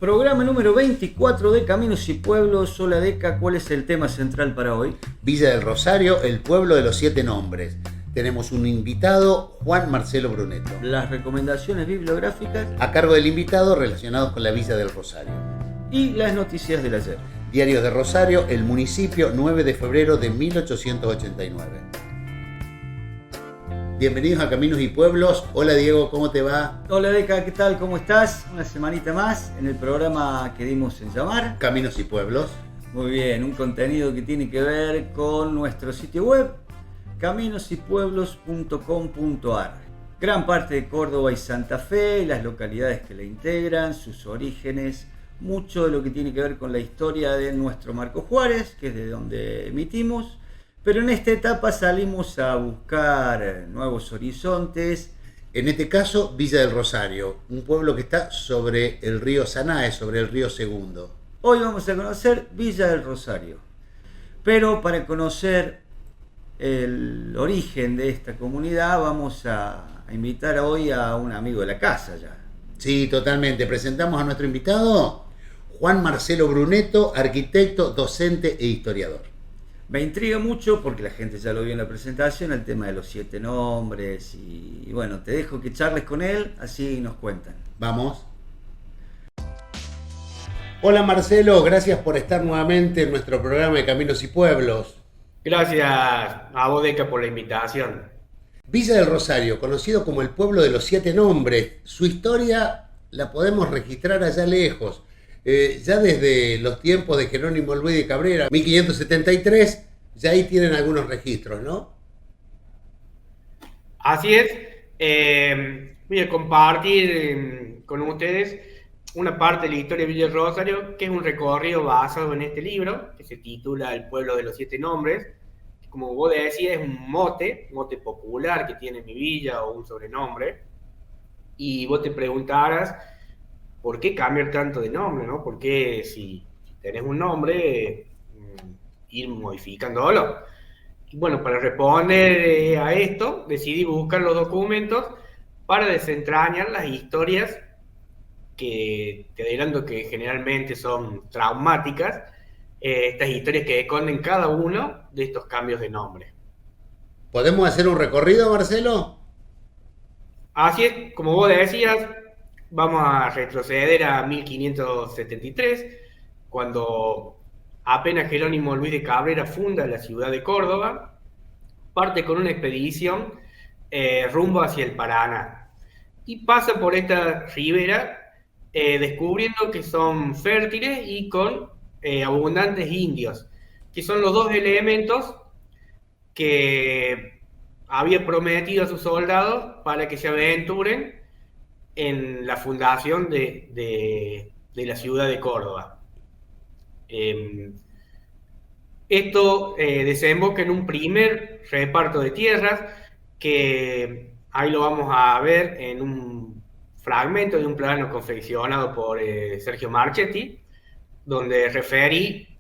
Programa número 24 de Caminos y Pueblos. Hola Deca, ¿cuál es el tema central para hoy? Villa del Rosario, el pueblo de los 7 nombres. Tenemos un invitado, Juan Marcelo Bruneto. Las recomendaciones bibliográficas A cargo del invitado relacionados con la Villa del Rosario. y las noticias del ayer. Diario de Rosario, el municipio, 9 de febrero de 1889. Bienvenidos a Caminos y Pueblos. Hola Diego, ¿cómo te va? Hola Deca, ¿qué tal? ¿Cómo estás? Una semanita más en el programa que dimos en llamar. Caminos y Pueblos. Muy bien, un contenido que tiene que ver con nuestro sitio web, caminosypueblos.com.ar. Gran parte de Córdoba y Santa Fe, las localidades que la integran, sus orígenes, mucho de lo que tiene que ver con la historia de nuestro Marco Juárez, que es de donde emitimos. Pero en esta etapa salimos a buscar nuevos horizontes. En este caso, Villa del Rosario, un pueblo que está sobre el río Sanae, sobre el río Segundo. Hoy vamos a conocer Villa del Rosario. Pero para conocer el origen de esta comunidad vamos a invitar hoy a un amigo de la casa ya. Sí, totalmente. Presentamos a nuestro invitado, Juan Marcelo Bruneto, arquitecto, docente e historiador. Me intriga mucho porque la gente ya lo vio en la presentación, el tema de los 7 nombres y bueno, te dejo que charles con él, así nos cuentan. Vamos. Hola Marcelo, gracias por estar nuevamente en nuestro programa de Caminos y Pueblos. Gracias a Bodeca por la invitación. Villa del Rosario, conocido como el pueblo de los 7 nombres, su historia la podemos registrar allá lejos. Ya desde los tiempos de Jerónimo Luis de Cabrera, 1573, ya ahí tienen algunos registros, ¿no? Así es. Voy a compartir con ustedes una parte de la historia de Villa del Rosario, que es un recorrido basado en este libro, que se titula El pueblo de los 7 nombres. Como vos decías, es un mote popular que tiene mi villa o un sobrenombre. Y vos te preguntarás, ¿por qué cambiar tanto de nombre, no? ¿Por qué si tenés un nombre, ir modificándolo? Y bueno, para responder a esto, decidí buscar los documentos para desentrañar las historias que te adelanto que generalmente son traumáticas, estas historias que esconden cada uno de estos cambios de nombre. ¿Podemos hacer un recorrido, Marcelo? Así es, como vos decías, vamos a retroceder a 1573, cuando apenas Jerónimo Luis de Cabrera funda la ciudad de Córdoba, parte con una expedición rumbo hacia el Paraná y pasa por esta ribera descubriendo que son fértiles y con abundantes indios, que son los dos elementos que había prometido a sus soldados para que se aventuren en la fundación de la ciudad de Córdoba. Esto desemboca en un primer reparto de tierras que ahí lo vamos a ver en un fragmento de un plano confeccionado por Sergio Marchetti, donde referí,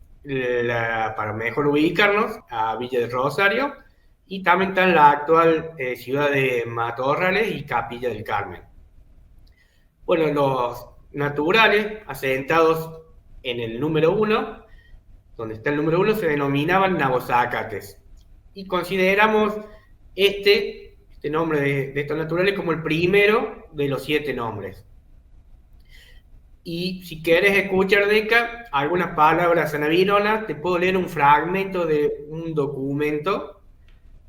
para mejor ubicarnos, a Villa del Rosario y también está en la actual ciudad de Matorrales y Capilla del Carmen. Bueno, los naturales asentados en el número 1, donde está el número 1, se denominaban nabossácates. Y consideramos este nombre de estos naturales como el primero de los 7 nombres. Y si quieres escuchar, Deca, algunas palabras sanavironas, te puedo leer un fragmento de un documento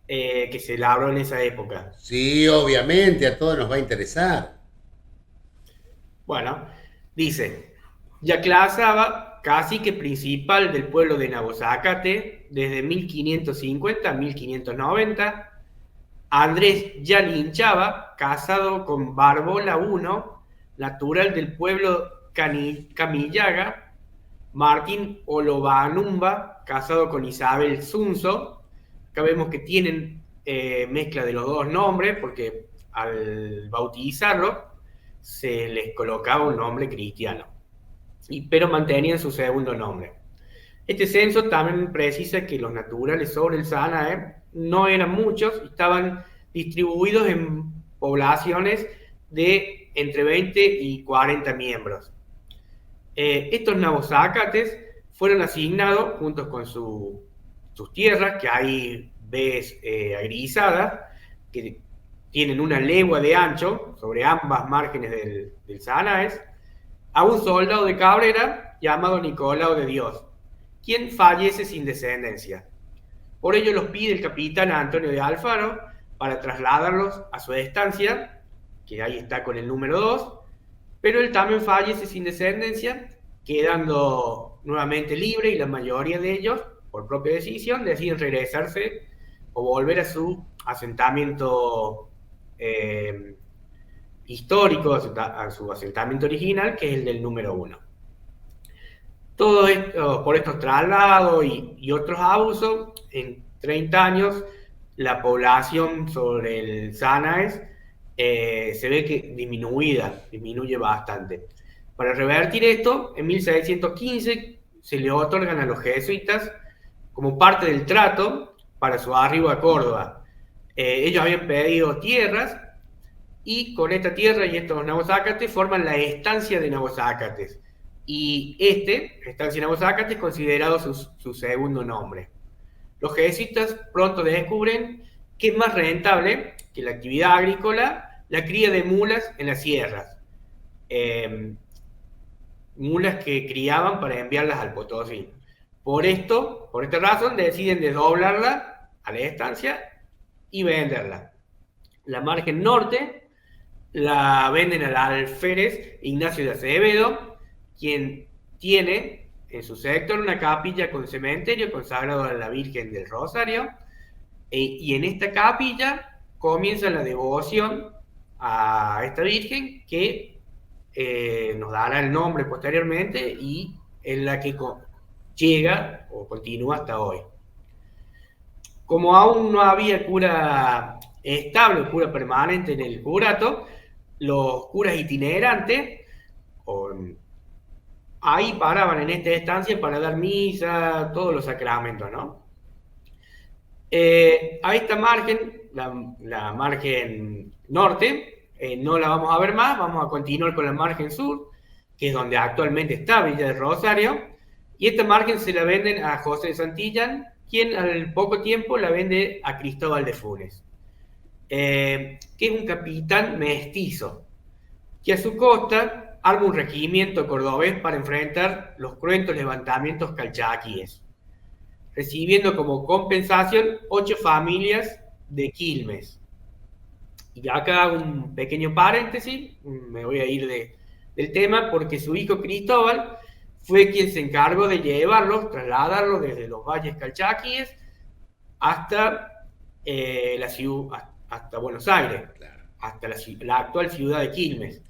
que se elaboró en esa época. Sí, obviamente, a todos nos va a interesar. Bueno, dice: Yaclazaba, cacique principal del pueblo de Nabosácate, desde 1550 a 1590, Andrés Yalinchaba, casado con Barbola I, natural del pueblo Camillaga, Martín Olobanumba, casado con Isabel Sunzo. Acá vemos que tienen mezcla de los dos nombres, porque al bautizarlo se les colocaba un nombre cristiano, pero mantenían su segundo nombre. Este censo también precisa que los naturales sobre el Sanae no eran muchos, estaban distribuidos en poblaciones de entre 20 y 40 miembros. Estos nabozácates fueron asignados junto con sus tierras, que ahí ves agrizadas, que tienen una legua de ancho sobre ambas márgenes del Sanaes, a un soldado de Cabrera llamado Nicolao de Dios, quien fallece sin descendencia. Por ello los pide el capitán Antonio de Alfaro para trasladarlos a su estancia, que ahí está con el número 2, pero él también fallece sin descendencia, quedando nuevamente libre, y la mayoría de ellos, por propia decisión, deciden regresarse o volver a su asentamiento histórico, a su asentamiento original, que es el del número 1. Todo esto, por estos traslados y otros abusos, en 30 años la población sobre el Sanaes se ve que disminuye bastante. Para revertir esto, en 1615 se le otorgan a los jesuitas, como parte del trato para su arribo a Córdoba. Ellos habían pedido tierras, y con esta tierra y estos nabozácates forman la estancia de nabozácates. Y estancia de nabozácates, es considerado su segundo nombre. Los jesuitas pronto descubren que es más rentable que la actividad agrícola la cría de mulas en las sierras. Mulas que criaban para enviarlas al Potosí. Por esta razón, deciden desdoblarla a la estancia y venderla. La margen norte la venden al alférez Ignacio de Acevedo, quien tiene en su sector una capilla con cementerio consagrado a la Virgen del Rosario, y en esta capilla comienza la devoción a esta Virgen, que nos dará el nombre posteriormente y en la que llega o continúa hasta hoy. Como aún no había cura estable, cura permanente en el curato, los curas itinerantes ahí paraban en esta estancia para dar misa, todos los sacramentos, ¿no? A esta margen, la margen norte, no la vamos a ver más, vamos a continuar con la margen sur, que es donde actualmente está Villa del Rosario, y esta margen se la venden a José de Santillán, quien al poco tiempo la vende a Cristóbal de Funes, que es un capitán mestizo, que a su costa arma un regimiento cordobés para enfrentar los cruentos levantamientos calchaquíes, recibiendo como compensación 8 familias de Quilmes. Y acá hago un pequeño paréntesis, me voy a ir del tema, porque su hijo Cristóbal fue quien se encargó de trasladarlos desde los valles calchaquíes hasta hasta Buenos Aires, hasta la actual ciudad de Quilmes.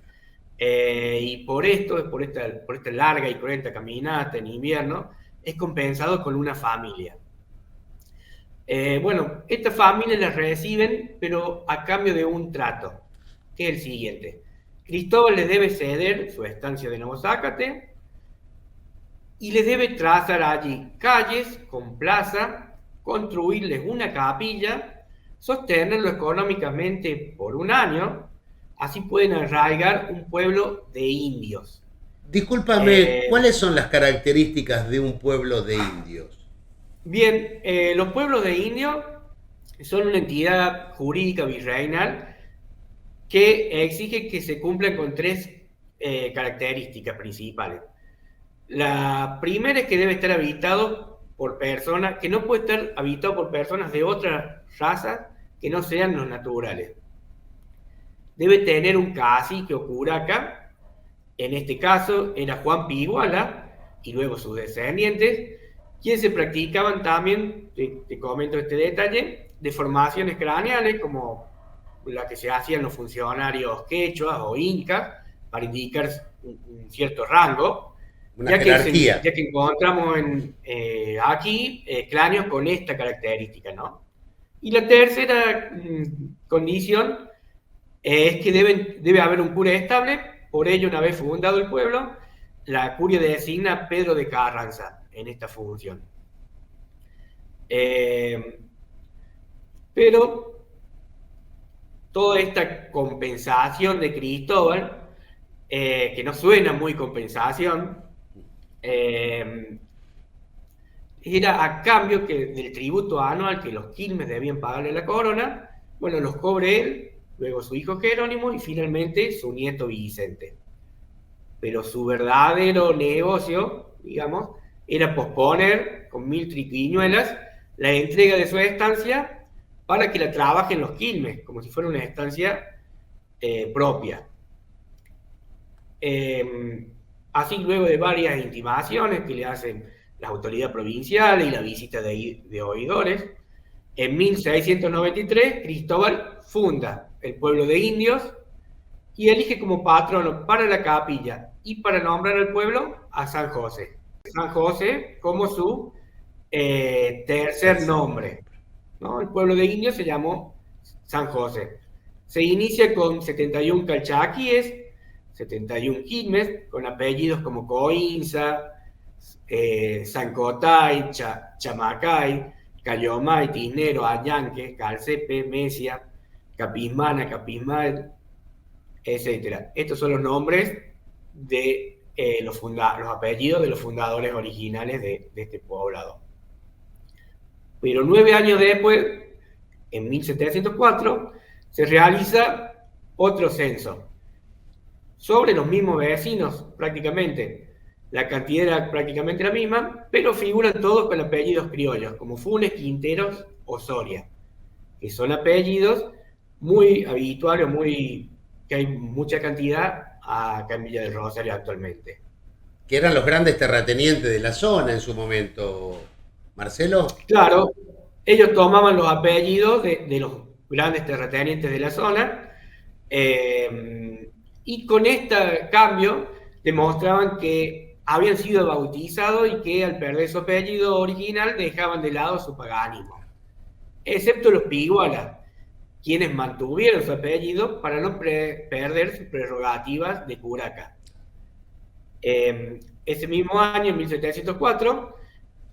Y por esta larga y cruenta caminata en invierno, es compensado con una familia. Esta familia la reciben, pero a cambio de un trato, que es el siguiente. Cristóbal les debe ceder su estancia de Nabozácate y les debe trazar allí calles con plaza, construirles una capilla, sostenerlo económicamente por un año, así pueden arraigar un pueblo de indios. Discúlpame, ¿cuáles son las características de un pueblo de indios? Bien, los pueblos de indios son una entidad jurídica virreinal que exige que se cumplan con 3 características principales. La primera es que debe estar habitado por personas, que no puede estar habitado por personas de otra raza que no sean los naturales. Debe tener un cacique o curaca, en este caso era Juan Piguala, y luego sus descendientes, quienes se practicaban también, te comento este detalle, deformaciones craneales, como la que se hacían los funcionarios quechuas o incas, para indicar un cierto rango. Una jerarquía. Ya que encontramos aquí cráneos con esta característica, ¿no? Y la tercera condición es que debe haber un cura estable. Por ello, una vez fundado el pueblo, la curia designa a Pedro de Carranza en esta función. Pero toda esta compensación de Cristóbal, que no suena muy compensación, Eh, Era a cambio del tributo anual que los Quilmes debían pagarle a la corona, bueno, los cobre él, luego su hijo Jerónimo y finalmente su nieto Vicente. Pero su verdadero negocio, digamos, era posponer con 1000 triquiñuelas la entrega de su estancia para que la trabajen los Quilmes, como si fuera una estancia propia. Así, luego de varias intimaciones que le hacen las autoridades provinciales y la visita de oidores, en 1693 Cristóbal funda el pueblo de indios y elige como patrono para la capilla y para nombrar al pueblo a San José. San José como su tercer nombre, ¿no? El pueblo de indios se llamó San José. Se inicia con 71 calchaquíes, 71 quilmes, con apellidos como Coinza, Zancotay, Chamacay, Cayomay, Tisnero, Ayanque, Calcepe, Mesia, Capismana, Capismal, etc. Estos son los nombres de los apellidos de los fundadores originales de este poblado. Pero 9 años después, en 1704, se realiza otro censo sobre los mismos vecinos, prácticamente. La cantidad era prácticamente la misma, pero figuran todos con apellidos criollos, como Funes, Quinteros o Soria, que son apellidos muy habituales, que hay mucha cantidad acá en Villa del Rosario actualmente. Que eran los grandes terratenientes de la zona en su momento, Marcelo. Claro, ellos tomaban los apellidos de los grandes terratenientes de la zona, y con este cambio demostraban que habían sido bautizados y que al perder su apellido original dejaban de lado su paganismo, excepto los Piguala, quienes mantuvieron su apellido para no perder sus prerrogativas de curaca. Ese mismo año, en 1704,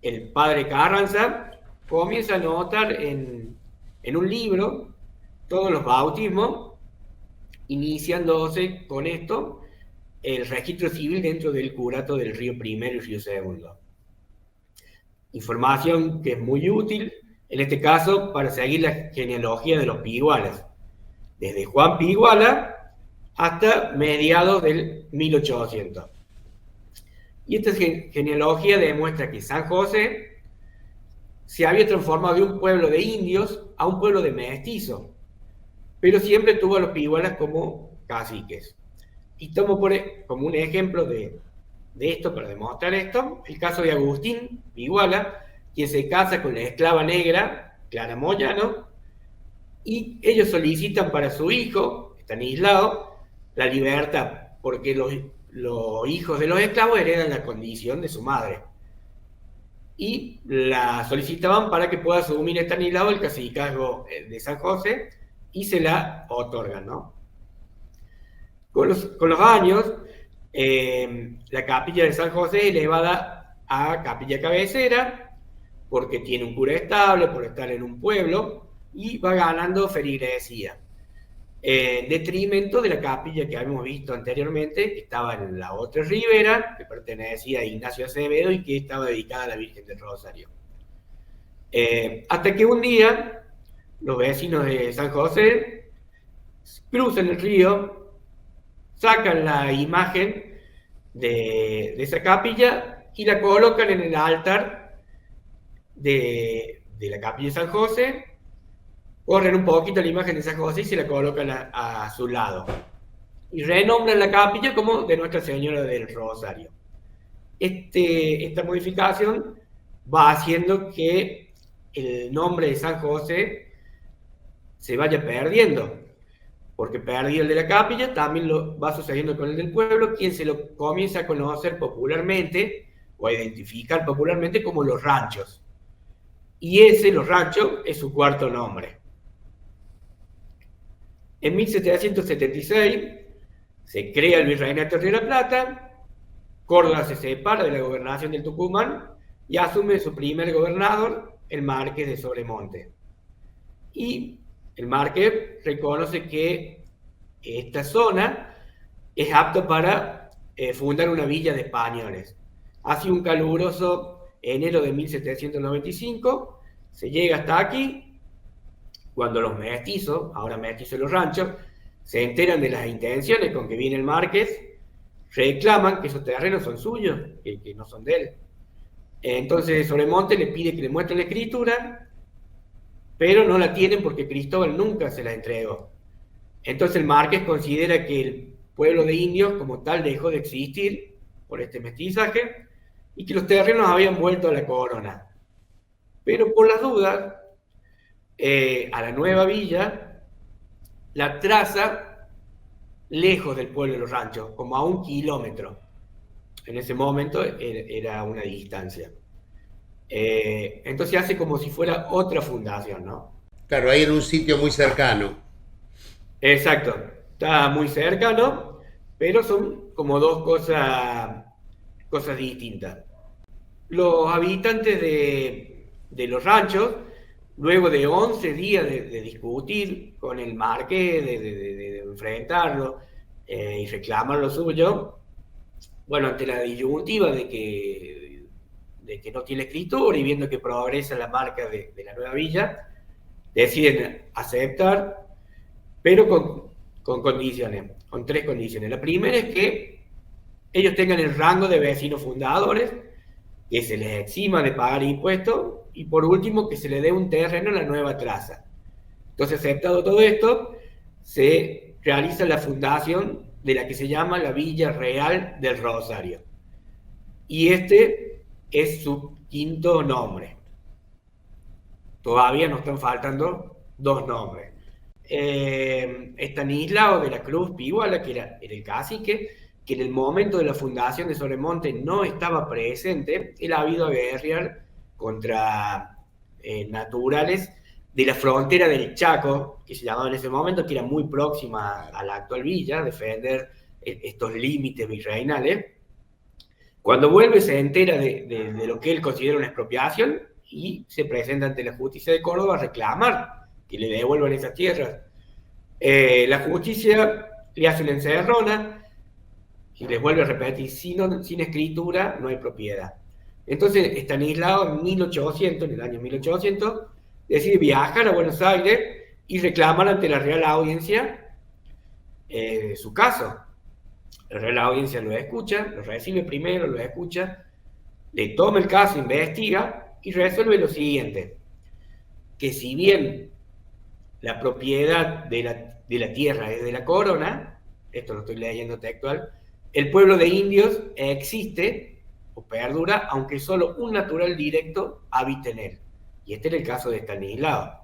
el padre Carranza comienza a anotar en un libro todos los bautismos, iniciándose con esto el registro civil dentro del curato del Río Primero y Río Segundo. Información que es muy útil, en este caso, para seguir la genealogía de los Pigualas, desde Juan Piguala hasta mediados del 1800. Y esta genealogía demuestra que San José se había transformado de un pueblo de indios a un pueblo de mestizos, pero siempre tuvo a los Pigualas como caciques. Y tomo como un ejemplo de esto, para demostrar esto, el caso de Agustín Piguala, quien se casa con la esclava negra, Clara Moyano, y ellos solicitan para su hijo, Estanislao, la libertad, porque los hijos de los esclavos heredan la condición de su madre. Y la solicitaban para que pueda asumir Estanislao el cacicazgo de San José, y se la otorgan, ¿no? Con los años, la capilla de San José es elevada a capilla cabecera, porque tiene un cura estable, por estar en un pueblo, y va ganando feligresía. En detrimento de la capilla que habíamos visto anteriormente, que estaba en la otra ribera, que pertenecía a Ignacio Acevedo y que estaba dedicada a la Virgen del Rosario. Hasta que un día, los vecinos de San José cruzan el río, sacan la imagen de esa capilla y la colocan en el altar de la capilla de San José, corren un poquito la imagen de San José y se la colocan a su lado. Y renombran la capilla como de Nuestra Señora del Rosario. Esta modificación va haciendo que el nombre de San José se vaya perdiendo, porque perdió el de la capilla, también lo va sucediendo con el del pueblo, quien se lo comienza a conocer popularmente o a identificar popularmente como los ranchos. Y los ranchos, es su cuarto nombre. En 1776 se crea el Virreinato de La Plata, Córdoba se separa de la gobernación del Tucumán y asume su primer gobernador, el Marqués de Sobremonte. Y el Marqués reconoce que esta zona es apta para fundar una villa de españoles. Hace un caluroso enero de 1795, se llega hasta aquí, cuando los mestizos, ahora mestizos de los ranchos, se enteran de las intenciones con que viene el marqués, reclaman que esos terrenos son suyos, que no son de él. Entonces Sobremonte le pide que le muestren la escritura, pero no la tienen porque Cristóbal nunca se la entregó. Entonces el marqués considera que el pueblo de indios como tal dejó de existir por este mestizaje y que los terrenos habían vuelto a la corona. Pero por las dudas, a la nueva villa la traza lejos del pueblo de los ranchos, como a 1 kilómetro. En ese momento era una distancia. Entonces hace como si fuera otra fundación, ¿no? Claro, ahí en un sitio muy cercano. Exacto, está muy cercano, pero son como dos cosas distintas. Los habitantes de los ranchos, luego de 11 días de discutir con el marqués, de enfrentarlo y reclamar lo suyo, bueno, ante la disyuntiva de que no tiene escritura y viendo que progresa la marca de la nueva villa, deciden aceptar, pero con condiciones, con 3 condiciones. La primera es que ellos tengan el rango de vecinos fundadores, que se les exima de pagar impuestos, y por último, que se les dé un terreno en la nueva traza. Entonces, aceptado todo esto, se realiza la fundación de la que se llama la Villa Real del Rosario. Y este es su 5.º nombre. Todavía nos están faltando 2 nombres. Estanislao de la Cruz Piguala, que era el cacique, que en el momento de la fundación de Sobremonte no estaba presente. Él ha ido a guerrear contra naturales de la frontera del Chaco, que se llamaba en ese momento, que era muy próxima a la actual villa, defender estos límites virreinales. Cuando vuelve se entera de lo que él considera una expropiación y se presenta ante la justicia de Córdoba a reclamar que le devuelvan esas tierras. La justicia le hace una encerrona y les vuelve a repetir, sin escritura no hay propiedad. Entonces Estanislao en el año 1800, decide viajar a Buenos Aires y reclamar ante la Real Audiencia su caso. La Real Audiencia lo escucha, lo recibe primero, lo escucha, le toma el caso, investiga y resuelve lo siguiente: que si bien la propiedad de la tierra es de la corona, esto lo estoy leyendo textual, el pueblo de indios existe o perdura, aunque solo un natural directo habite en él. Y este era el caso de Estanislao.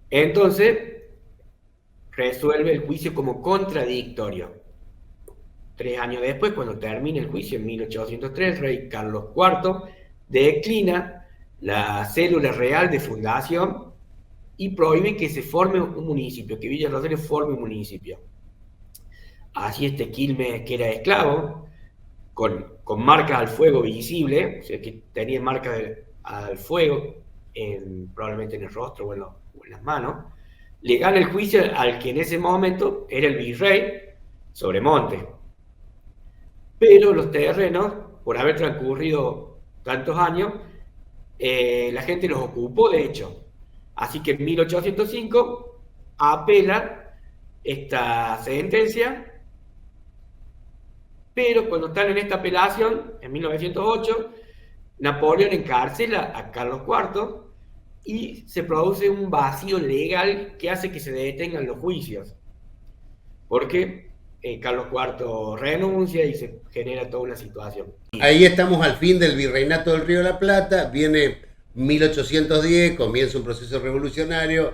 Entonces, resuelve el juicio como contradictorio. 3 años después, cuando termina el juicio, en 1803, el rey Carlos IV declina la cédula real de fundación y prohíbe que se forme un municipio, que Villa Rosario forme un municipio. Así Quilmes, que era esclavo, con marcas al fuego visible, o sea, que tenía marcas al fuego, probablemente en el rostro o en las manos, le gana el juicio al que en ese momento era el virrey Sobremonte. Pero los terrenos, por haber transcurrido tantos años, la gente los ocupó, de hecho. Así que en 1805 apela esta sentencia, pero cuando están en esta apelación, en 1908, Napoleón encarcela a Carlos IV y se produce un vacío legal que hace que se detengan los juicios. Porque Carlos IV renuncia y se genera toda una situación. Ahí estamos al fin del virreinato del Río de la Plata, viene 1810, comienza un proceso revolucionario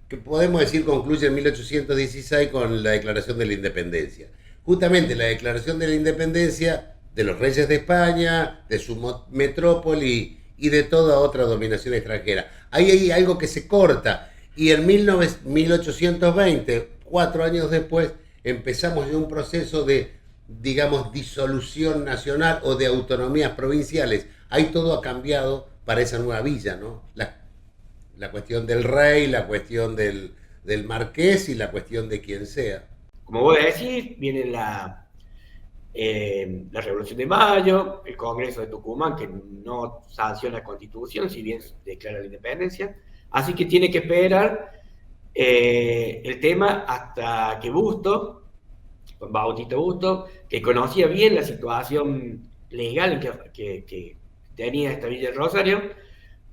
que podemos decir concluye en 1816 con la Declaración de la Independencia. Justamente la Declaración de la Independencia de los reyes de España, de su metrópoli y de toda otra dominación extranjera. Ahí hay algo que se corta y en 1820, 4 años después, empezamos en un proceso de, digamos, disolución nacional o de autonomías provinciales. Ahí todo ha cambiado para esa nueva villa, ¿no? La cuestión del rey, la cuestión del marqués y la cuestión de quien sea. Como vos decís, viene la la Revolución de Mayo, el Congreso de Tucumán, que no sanciona la Constitución, si bien declara la independencia. Así que tiene que esperar el tema hasta que Busto, Bautista Busto, que conocía bien la situación legal que tenía esta Villa del Rosario,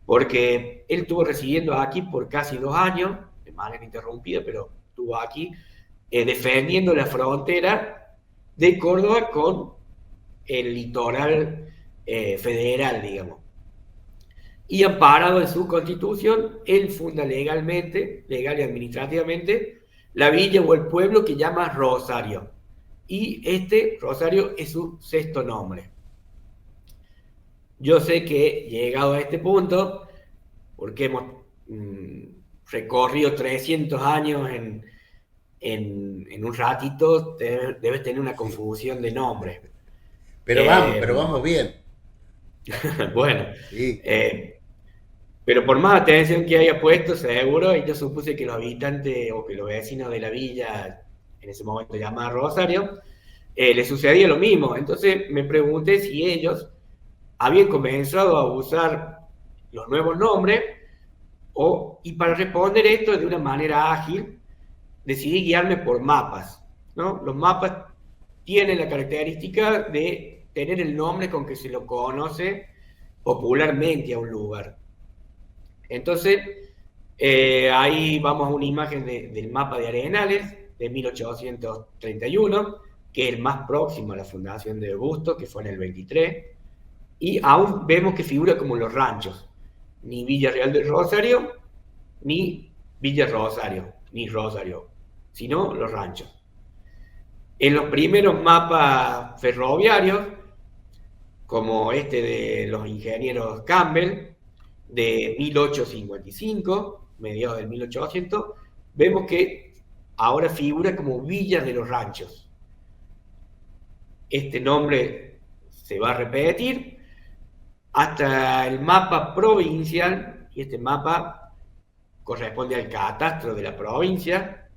porque él estuvo residiendo aquí por casi 2 años, de manera interrumpida, pero estuvo aquí defendiendo la frontera de Córdoba con el litoral federal, digamos. Y amparado en su constitución, él funda legalmente, legal y administrativamente, la villa o el pueblo que llama Rosario. Y este Rosario es su 6º nombre. Yo sé que llegado a este punto, porque hemos recorrido 300 años en un ratito, debes tener una confusión de nombres. Pero vamos bien. Bueno, Sí. pero por más atención que haya puesto, seguro, y yo supuse que los habitantes o que los vecinos de la villa, en ese momento llamada Rosario, les sucedía lo mismo. Entonces me pregunté si ellos habían comenzado a usar los nuevos nombres, y para responder esto de una manera ágil, decidí guiarme por mapas, ¿no? Los mapas tienen la característica de tener el nombre con que se lo conoce popularmente a un lugar. Entonces, ahí vamos a una imagen del mapa de Arenales de 1831, que es el más próximo a la fundación de Busto, que fue en el 23, y aún vemos que figura como los ranchos, ni Villa Real del Rosario, ni Villa Rosario, ni Rosario, sino los ranchos. En los primeros mapas ferroviarios, como este de los ingenieros Campbell, de 1855, mediados del 1800, vemos que ahora figura como Villas de los Ranchos. Este nombre se va a repetir hasta el mapa provincial, y este mapa corresponde al catastro de la provincia,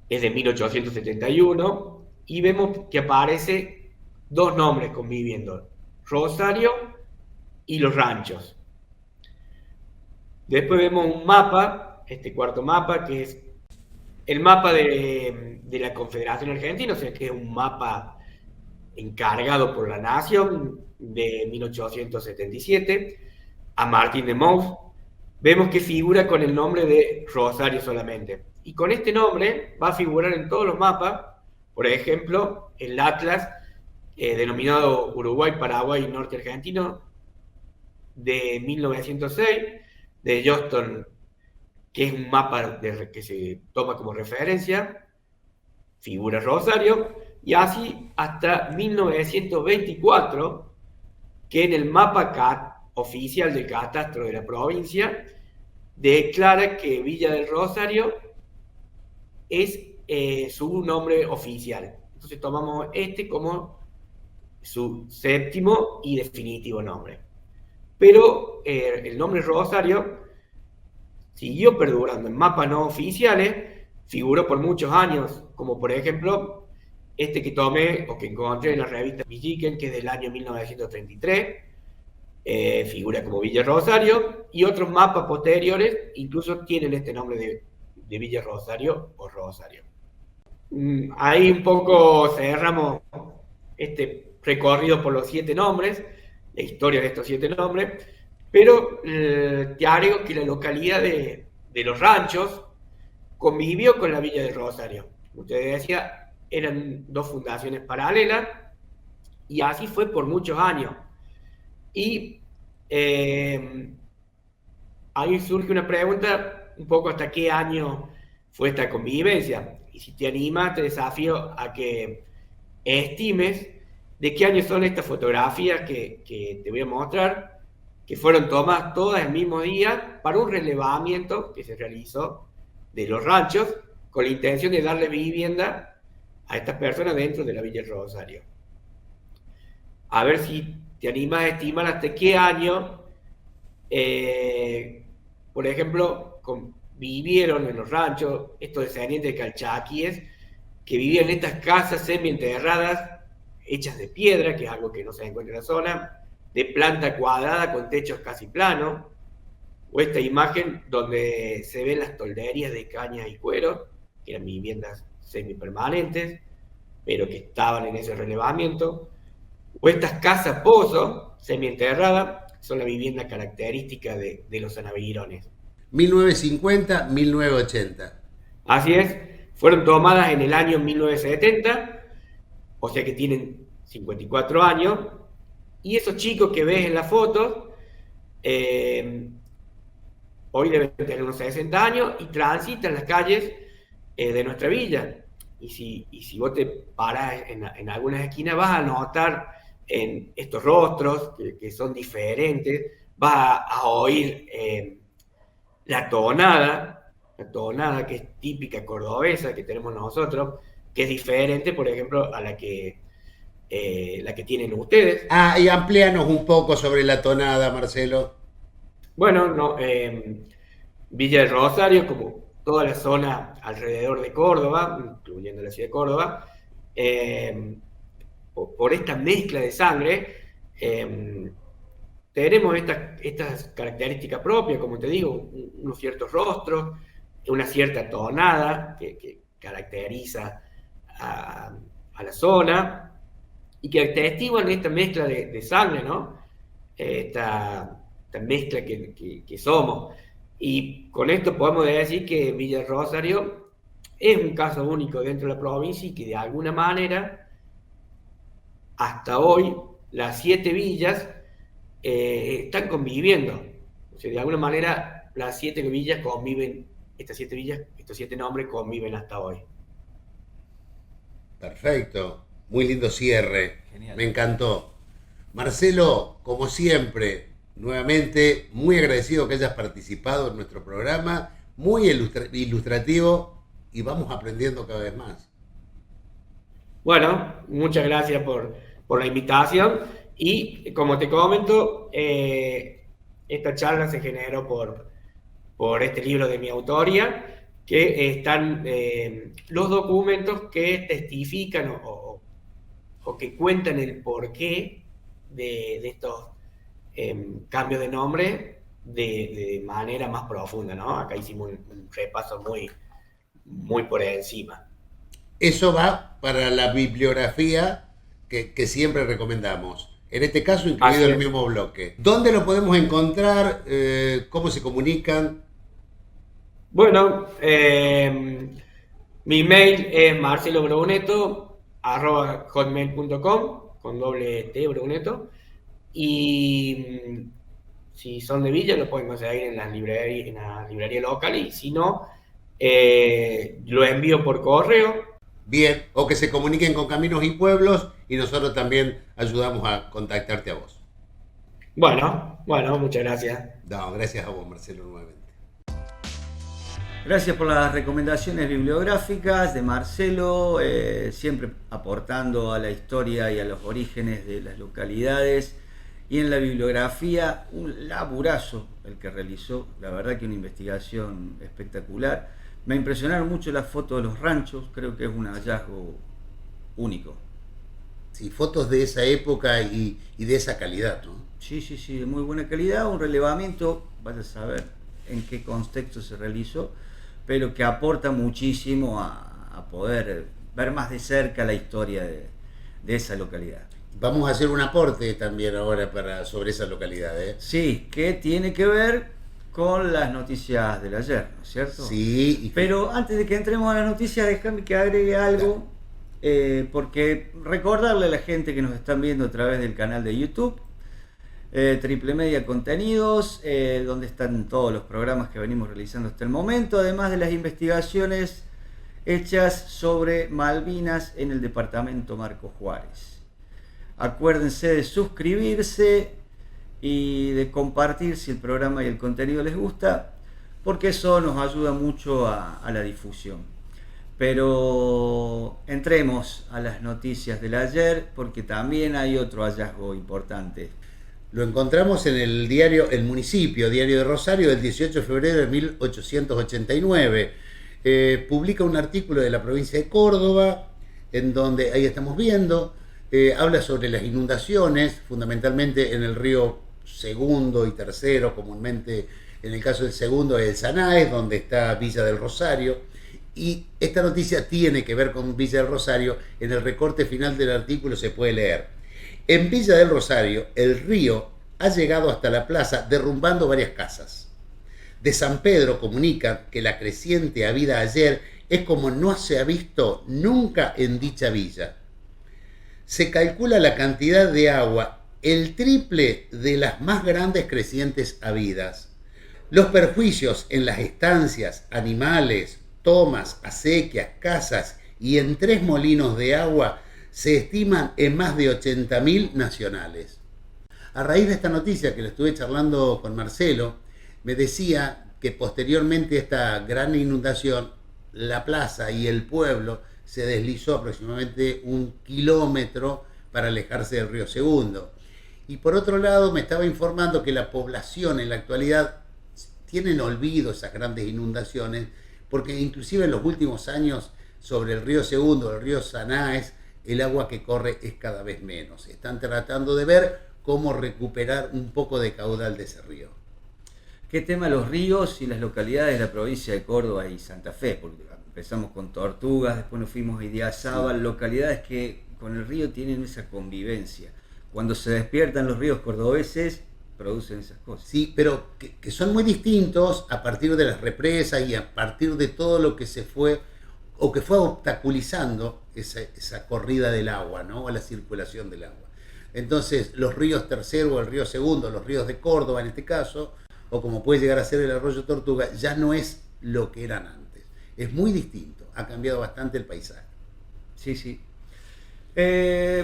es de 1871, y vemos que aparece 2 nombres conviviendo, Rosario y Los Ranchos. Después vemos un mapa, este 4º mapa, que es el mapa de la Confederación Argentina, o sea que es un mapa encargado por la Nación de 1877, a Martín de Mous. Vemos que figura con el nombre de Rosario solamente. Y con este nombre va a figurar en todos los mapas, por ejemplo, el Atlas denominado Uruguay, Paraguay y Norte Argentino de 1906, de Johnston, que es un mapa que se toma como referencia, figura Rosario, y así hasta 1924, que en el mapa oficial del catastro de la provincia declara que Villa del Rosario es su nombre oficial. Entonces tomamos este como su 7º y definitivo nombre. Pero el nombre Rosario siguió perdurando en mapas no oficiales, figuró por muchos años, como por ejemplo este que tomé o que encontré en la revista Villiquen, que es del año 1933, figura como Villa Rosario, y otros mapas posteriores incluso tienen este nombre de Villa Rosario o Rosario. Ahí un poco cerramos este recorrido por los 7 nombres, la historia de estos 7 nombres, pero te agrego que la localidad de Los Ranchos convivió con la Villa de Rosario. Como ustedes decían, eran 2 fundaciones paralelas, y así fue por muchos años. Y ahí surge una pregunta, un poco hasta qué año fue esta convivencia. Y si te animas, te desafío a que estimes de qué año son estas fotografías que te voy a mostrar, que fueron tomadas todas el mismo día para un relevamiento que se realizó de los ranchos con la intención de darle vivienda a estas personas dentro de la Villa Rosario. A ver si te animas a estimar hasta qué año, por ejemplo, vivieron en los ranchos estos descendientes de calchaquíes que vivían en estas casas semienterradas hechas de piedra, que es algo que no se encuentra en la zona, de planta cuadrada con techos casi planos, o esta imagen donde se ven las tolderías de caña y cuero, que eran viviendas semipermanentes, pero que estaban en ese relevamiento, o estas casas pozo, semienterradas, son la vivienda característica de los sanavirones. 1950-1980. Así es, fueron tomadas en el año 1970, o sea que tienen 54 años, y esos chicos que ves en la foto, hoy deben tener unos 60 años y transitan las calles de nuestra villa. Y si vos te paras en algunas esquinas, vas a notar en estos rostros que son diferentes, vas a oír la tonada que es típica cordobesa que tenemos nosotros, que es diferente, por ejemplo, a la que tienen ustedes. Ah, y amplíanos un poco sobre la tonada, Marcelo. Bueno, no, Villa del Rosario, como toda la zona alrededor de Córdoba, incluyendo la ciudad de Córdoba, por esta mezcla de sangre, tenemos estas características propias, como te digo, unos ciertos rostros, una cierta tonada que caracteriza a la zona y que atestiguan esta mezcla de sangre, ¿no? Esta mezcla que somos. Y con esto podemos decir que Villa del Rosario es un caso único dentro de la provincia y que de alguna manera, hasta hoy, las 7 villas están conviviendo. O sea, de alguna manera, las 7 villas conviven, estas 7 villas, estos 7 nombres conviven hasta hoy. Perfecto, muy lindo cierre. Genial. Me encantó. Marcelo, como siempre, nuevamente muy agradecido que hayas participado en nuestro programa, muy ilustrativo y vamos aprendiendo cada vez más. Bueno, muchas gracias por la invitación y como te comento, esta charla se generó por este libro de mi autoría, que están los documentos que testifican o que cuentan el porqué de estos cambios de nombre de manera más profunda, ¿no? Acá hicimos un repaso muy por encima. Eso va para la bibliografía que siempre recomendamos. En este caso, incluido el mismo bloque. ¿Dónde lo podemos encontrar? ¿Cómo se comunican? Bueno, mi mail es marcelobruneto@hotmail.com con doble T, Bruneto. Y si son de Villa, lo pueden conseguir en la librería local. Y si no, lo envío por correo. Bien, o que se comuniquen con Caminos y Pueblos y nosotros también ayudamos a contactarte a vos. Bueno, muchas gracias. No, gracias a vos, Marcelo, nuevamente. Gracias por las recomendaciones bibliográficas de Marcelo, siempre aportando a la historia y a los orígenes de las localidades. Y en la bibliografía, un laburazo el que realizó, la verdad que una investigación espectacular. Me impresionaron mucho las fotos de los ranchos, creo que es un hallazgo único. Sí, fotos de esa época y de esa calidad, ¿no? Sí, de muy buena calidad, un relevamiento, vaya a saber en qué contexto se realizó, pero que aporta muchísimo a poder ver más de cerca la historia de esa localidad. Vamos a hacer un aporte también ahora sobre esa localidad, ¿eh? Sí, que tiene que ver con las noticias del ayer, ¿no es cierto? Sí. Pero antes de que entremos a las noticias, déjame que agregue algo, porque recordarle a la gente que nos están viendo a través del canal de YouTube, Triple Media Contenidos, donde están todos los programas que venimos realizando hasta el momento, además de las investigaciones hechas sobre Malvinas en el departamento Marcos Juárez. Acuérdense de suscribirse y de compartir si el programa y el contenido les gusta, porque eso nos ayuda mucho a la difusión. Pero entremos a las noticias del ayer, porque también hay otro hallazgo importante. Lo encontramos en el diario El Municipio, diario de Rosario, del 18 de febrero de 1889. Publica un artículo de la provincia de Córdoba, en donde, ahí estamos viendo, Habla sobre las inundaciones, fundamentalmente en el río segundo y tercero, comúnmente en el caso del segundo es el Sanaes, donde está Villa del Rosario. Y esta noticia tiene que ver con Villa del Rosario. En el recorte final del artículo se puede leer: en Villa del Rosario, el río ha llegado hasta la plaza derrumbando varias casas. De San Pedro comunican que la creciente habida ayer es como no se ha visto nunca en dicha villa. Se calcula la cantidad de agua el triple de las más grandes crecientes habidas. Los perjuicios en las estancias, animales, tomas, acequias, casas y en 3 molinos de agua se estiman en más de 80.000 nacionales. A raíz de esta noticia que le estuve charlando con Marcelo, me decía que posteriormente a esta gran inundación, la plaza y el pueblo se deslizó aproximadamente 1 kilómetro para alejarse del río Segundo. Y por otro lado me estaba informando que la población en la actualidad tiene en olvido esas grandes inundaciones, porque inclusive en los últimos años sobre el río Segundo, el río Sanaes, el agua que corre es cada vez menos. Están tratando de ver cómo recuperar un poco de caudal de ese río. ¿Qué tema los ríos y las localidades de la provincia de Córdoba y Santa Fe? Porque empezamos con Tortugas, después nos fuimos a Idiazábal, localidades que con el río tienen esa convivencia. Cuando se despiertan los ríos cordobeses, producen esas cosas. Sí, pero que son muy distintos a partir de las represas y a partir de todo lo que se fue o que fue obstaculizando esa corrida del agua, ¿no? O la circulación del agua. Entonces, los ríos tercero o el río segundo, los ríos de Córdoba en este caso, o como puede llegar a ser el arroyo Tortuga, ya no es lo que eran antes. Es muy distinto, ha cambiado bastante el paisaje. Sí, sí.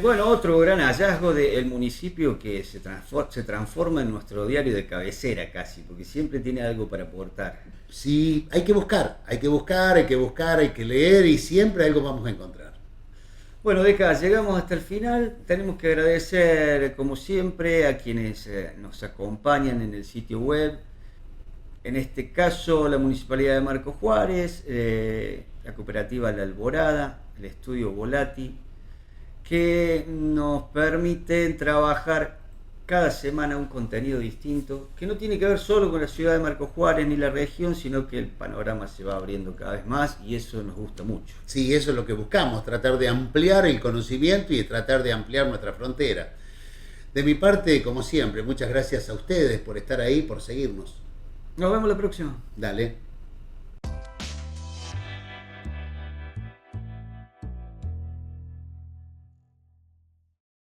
Bueno, otro gran hallazgo del municipio que se transforma en nuestro diario de cabecera casi, porque siempre tiene algo para aportar. Sí, hay que buscar, hay que leer y siempre algo vamos a encontrar. Bueno, Deca, llegamos hasta el final. Tenemos que agradecer, como siempre, a quienes nos acompañan en el sitio web. En este caso, la Municipalidad de Marcos Juárez, la Cooperativa La Alborada, el Estudio Volati, que nos permiten trabajar cada semana un contenido distinto, que no tiene que ver solo con la ciudad de Marcos Juárez ni la región, sino que el panorama se va abriendo cada vez más y eso nos gusta mucho. Sí, eso es lo que buscamos, tratar de ampliar el conocimiento y de tratar de ampliar nuestra frontera. De mi parte, como siempre, muchas gracias a ustedes por estar ahí, por seguirnos. Nos vemos la próxima. Dale.